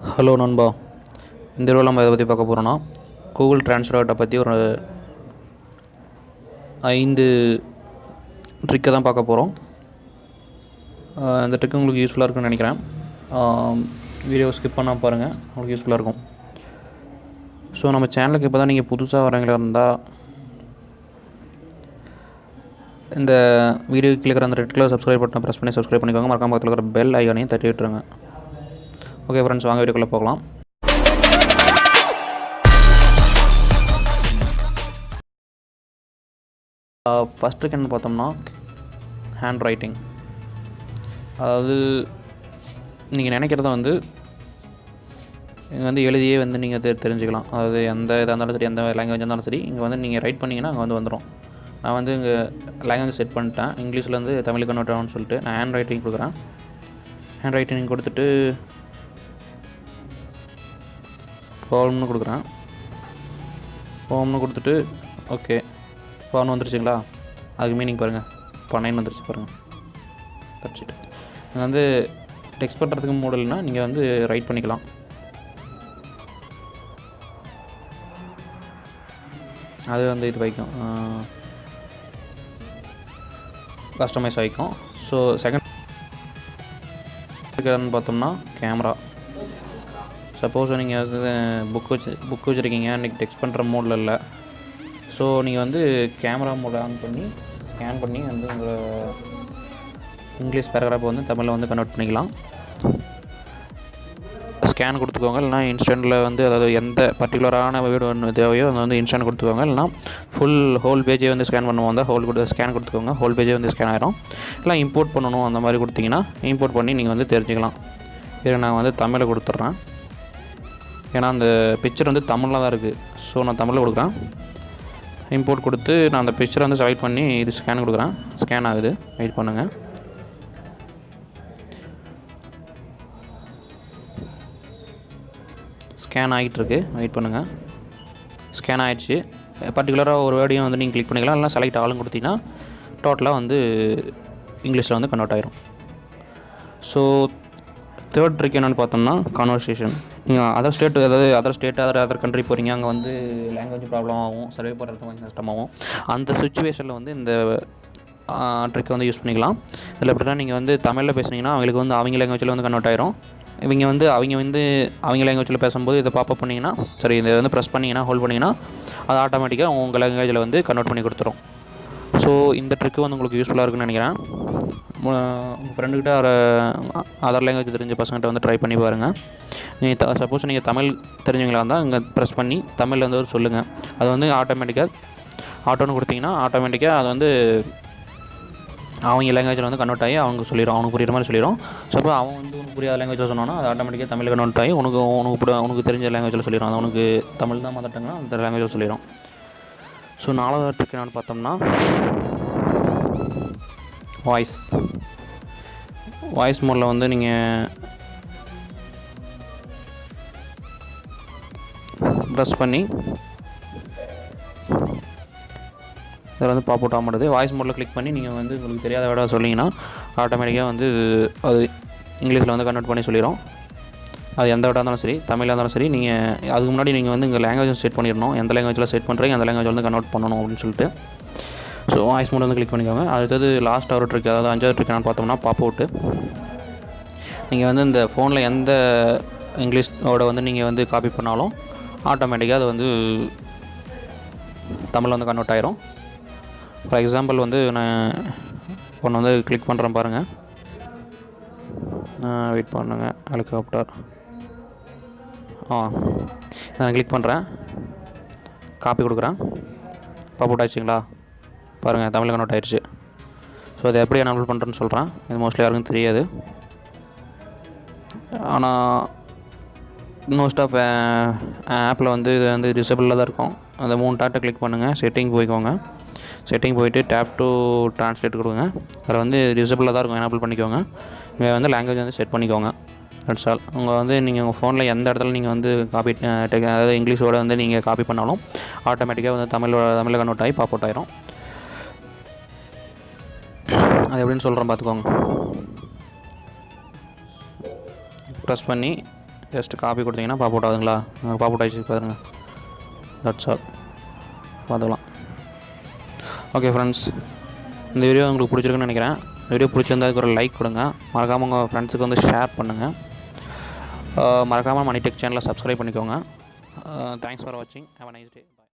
Hello நண்பா. இந்த வீடியோவில் நம்ம இதை பற்றி பார்க்க போகிறோன்னா கூகுள் டிரான்ஸ்லேட்டை பற்றி ஒரு 5 ட்ரிக்கை தான் பார்க்க போகிறோம். இந்த ட்ரிக் உங்களுக்கு யூஸ்ஃபுல்லாக இருக்குன்னு நினைக்கிறேன். வீடியோ ஸ்கிப் பண்ணால் பாருங்கள், உங்களுக்கு யூஸ்ஃபுல்லாக இருக்கும். ஸோ நம்ம சேனலுக்கு இப்போ தான் நீங்கள் புதுசாக வரவங்களா இருந்தால் இந்த வீடியோ கிளிக்கிற அந்த ரெட் கலர் சப்ஸ்கிரைப் பட்டனை ப்ரெஸ் பண்ணி சப்ஸ்கிரைப் பண்ணிக்கோங்க. மறக்காம பக்கத்தில் இருக்கிற பெல் ஐகானையும் தட்டி விட்டுருங்க. ஓகே ஃப்ரெண்ட்ஸ், வாங்க வீடியோக்குள்ளே போகலாம். ஃபஸ்ட் ட்ரிக் என்ன பார்த்தோம்னா ஹேண்ட் ரைட்டிங். அதாவது நீங்கள் நினைக்கிறத இங்கே எழுதியே நீங்கள் தெரிஞ்சுக்கலாம். அதாவது எந்த இதாக இருந்தாலும் சரி, எந்த லாங்குவேஜ் இருந்தாலும் சரி, இங்கே நீங்கள் ரைட் பண்ணிங்கன்னா அங்கே வந்துடும். நான் இங்கே லாங்குவேஜ் செட் பண்ணிட்டேன். இங்கிலீஷ்லேருந்து தமிழுக்கு கன்வெர்ட் ஆகும்னு சொல்லிட்டு நான் ஹேண்ட் ரைட்டிங் கொடுக்குறேன். ஹேண்ட் ரைட்டிங் கொடுத்துட்டு ஃபார்ம்னு கொடுக்குறேன். ஃபார்ம்னு கொடுத்துட்டு ஓகே, ஃபார்ம் வந்துருச்சுங்களா? அதுக்கு மீனிங் பாருங்கள், பனைன்னு வந்துருச்சு பாருங்கள். தச்சுட்டு நீங்கள் டெக்ஸ்ட் பண்ணுறதுக்கு மூடலைன்னா நீங்கள் ரைட் பண்ணிக்கலாம். அது இது வைக்கும், கஸ்டமைஸ் ஆகிக்கும். ஸோ செகண்ட் பார்த்தோம்னா கேமரா. சப்போஸ் நீங்கள் புக் வச்சுருக்கீங்க, இன்றைக்கி டெக்ஸ்ட் பண்ணுற மோடில் இல்லை. ஸோ நீங்கள் கேமரா மோடை ஆன் பண்ணி ஸ்கேன் பண்ணி உங்கள் இங்கிலீஷ் பேராகிராஃபை தமிழில் கன்வெர்ட் பண்ணிக்கலாம். ஸ்கேன் கொடுத்துக்கோங்க, இல்லைனா இன்ஸ்டண்ட்டில் அதாவது எந்த பர்டிகுலரான வீடியோ தேவையோ அதை இன்ஸ்டன்ட் கொடுத்துக்கோங்க. இல்லைனா ஃபுல் ஹோல் பேஜே ஸ்கேன் பண்ணுவோம், அந்த ஸ்கேன் கொடுத்துக்கோங்க. ஹோல் பேஜே ஸ்கேன் ஆகிரும். இல்லை இம்போர்ட் பண்ணணும் அந்த மாதிரி கொடுத்தீங்கன்னா இம்போர்ட் பண்ணி நீங்கள் தெரிஞ்சுக்கலாம். இதை நான் தமிழில் கொடுத்துட்றேன். ஏன்னா அந்த பிக்சர் தமிழில் தான் இருக்குது. ஸோ நான் தமிழில் கொடுக்குறேன். இம்போர்ட் கொடுத்து நான் அந்த பிக்சரை செலக்ட் பண்ணி இது ஸ்கேன் கொடுக்குறேன். ஸ்கேன் ஆகுது, வெயிட் பண்ணுங்கள். ஸ்கேன் ஆகிட்டுருக்கு, வெயிட் பண்ணுங்கள். ஸ்கேன் ஆகிடுச்சு. பர்டிகுலராக ஒரு வேர்டையும் நீங்கள் கிளிக் பண்ணிக்கலாம். இல்லைனா செலக்ட் ஆளும் கொடுத்தீங்கன்னா டோட்டலாக இங்கிலீஷில் கன்வெர்ட் ஆகிரும். ஸோ தேர்ட் ட்ரிக் என்னென்னு பார்த்தோம்னா கான்வர்சேஷன். நீங்கள் அதர் ஸ்டேட் அதர் கண்ட்ரி போகிறீங்க, அங்கே லாங்குவேஜ் ப்ராப்ளம் ஆகும், சர்வே பண்ணுறது கொஞ்சம் கஷ்டமாகும். அந்த சுச்சுவேஷனில் இந்த ட்ரிக்கை யூஸ் பண்ணிக்கலாம். இதில் எப்படின்னா நீங்கள் தமிழில் பேசுனீங்கன்னா அவங்களுக்கு அவங்க லாங்குவேஜில் கன்வெர்ட் ஆகிரும். இவங்க அவங்க லாங்குவேஜில் பேசும்போது இதை பாப்பப் பண்ணிங்கன்னா, சரி இதை ப்ரெஸ் பண்ணிங்கன்னா, ஹோல்ட் பண்ணிங்கன்னா அது ஆட்டோமேட்டிக்காக உங்கள் லாங்குவேஜில் கன்வெர்ட் பண்ணி கொடுத்துரும். ஸோ இந்த ட்ரிக்கு உங்களுக்கு யூஸ்ஃபுல்லாக இருக்குன்னு நினைக்கிறேன். உங்கள் ஃப்ரெண்டுக்கிட்ட அதர் லாங்குவேஜ் தெரிஞ்ச பசங்கிட்ட ட்ரை பண்ணி பாருங்கள். நீங்கள் சப்போஸ் நீங்கள் தமிழ் தெரிஞ்சவங்களா இருந்தால் இங்கே ப்ரெஸ் பண்ணி தமிழில் சொல்லுங்கள். அது ஆட்டோமேட்டிக்காக ஆட்டோன்னு கொடுத்தீங்கன்னா ஆட்டோமேட்டிக்காக அது அவங்க லாங்குவேஜில் கன்வெர்ட் ஆகி அவங்க சொல்லிடும், அவனுக்கு புரியுற மாதிரி சொல்லிடும். சப்போஸ் அவன் உனக்கு புரியாத லாங்குவேஜில் சொன்னான்னா அது ஆட்டோமேட்டிக்காக தமிழ் கன்வெர்ட் ஆகி உனக்கு தெரிஞ்ச லாங்குவேஜில் சொல்லிடும். அது உனக்கு தமிழ் தான் மதட்டாங்கன்னா அந்த லாங்குவேஜில் சொல்லிடும். ஸோ 4வது ட்ரிக் என்னென்னு பார்த்தோம்னா வாய்ஸ் மோடில் நீங்கள் ப்ரெஸ் பண்ணி இதில் பாப் அவுட் ஆக மாட்டுது. வாய்ஸ் மோடில் கிளிக் பண்ணி நீங்கள் உங்களுக்கு தெரியாத வேர்டாக சொன்னீங்கன்னா ஆட்டோமேட்டிக்காக அது இங்கிலீஷில் கன்வெர்ட் பண்ணி சொல்லிடும். அது எந்த வேர்டாக இருந்தாலும் சரி, தமிழாக இருந்தாலும் சரி. நீங்கள் அதுக்கு முன்னாடி நீங்கள் இங்கே லாங்குவேஜ் செட் பண்ணிடணும். எந்த லாங்குவேஜில் செட் பண்ணுறீங்க அந்த லாங்குவேஜ் கன்வெர்ட் பண்ணணும் அப்படின்னு சொல்லிட்டு. ஸோ வாய்ஸ் மோட் கிளிக் பண்ணிக்கோங்க. அடுத்தது லாஸ்ட் ஒரு ட்ரிக், அதாவது 5வது ட்ரிக் என்னென்னு பார்த்தோம்னா பாப் அவுட்டு. நீங்கள் இந்த ஃபோனில் எந்த இங்கிலீஷோட நீங்கள் காப்பி பண்ணாலும் ஆட்டோமேட்டிக்காக அது தமிழில் கன்வெர்ட் ஆகிரும். ஃபார் எக்ஸாம்பிள் நான் ஒன்று கிளிக் பண்ணுறேன் பாருங்கள். வெயிட் பண்ணுங்கள், ஹெலிகாப்டர். நான் கிளிக் பண்ணுறேன், காப்பி கொடுக்குறேன், பாப் அவுட் ஆகிடுச்சிங்களா? பாருங்கள், தமிழ் கன்வெர்ட் ஆகிடுச்சு. ஸோ அதை எப்படி எனேபிள் பண்ணுறேன்னு சொல்கிறேன். இது மோஸ்ட்லி யாருக்கும் தெரியாது. ஆனால் மோஸ்ட் ஆஃப் ஆப்பில் இது டிசபிளில் தான் இருக்கும். அந்த 3 டாட்டை கிளிக் பண்ணுங்கள், செட்டிங் போய்க்கோங்க. செட்டிங் போயிட்டு டேப் டு ட்ரான்ஸ்லேட் கொடுங்க. அதில் டிசபிளில் தான் இருக்கும், எனேபிள் பண்ணிக்கோங்க. இங்கே லாங்குவேஜ் செட் பண்ணிக்கோங்க. That's all. உங்கள் நீங்கள் உங்கள் ஃபோனில் எந்த இடத்துல நீங்கள் காப்பி அதாவது இங்கிலீஷோட நீங்கள் காப்பி பண்ணாலும் ஆட்டோமேட்டிக்காக தமிழில் கன்வெர்ட் ஆகி பாப் அவுட் ஆகிரும். அது எப்படின்னு சொல்கிறேன் பார்த்துக்கோங்க. ப்ரெஸ் பண்ணி ஜஸ்ட்டு காப்பி கொடுத்தீங்கன்னா பாப் அவுட் ஆகுதுங்களா? பாப் அவுட் ஆகிடுச்சு பாருங்கள். That's all. பார்த்துக்கலாம். ஓகே ஃப்ரெண்ட்ஸ், இந்த வீடியோ உங்களுக்கு பிடிச்சிருக்குன்னு நினைக்கிறேன். இந்த வீடியோ பிடிச்சிருந்தா அதுக்கு ஒரு லைக் கொடுங்க. மறக்காமல் உங்கள் ஃப்ரெண்ட்ஸுக்கு வந்து ஷேர் பண்ணுங்கள். மறக்காமல் மணி டெக் சேனலை சப்ஸ்கிரைப் பண்ணிக்கோங்க. தேங்க்ஸ் ஃபார் வாட்சிங். Have a nice day.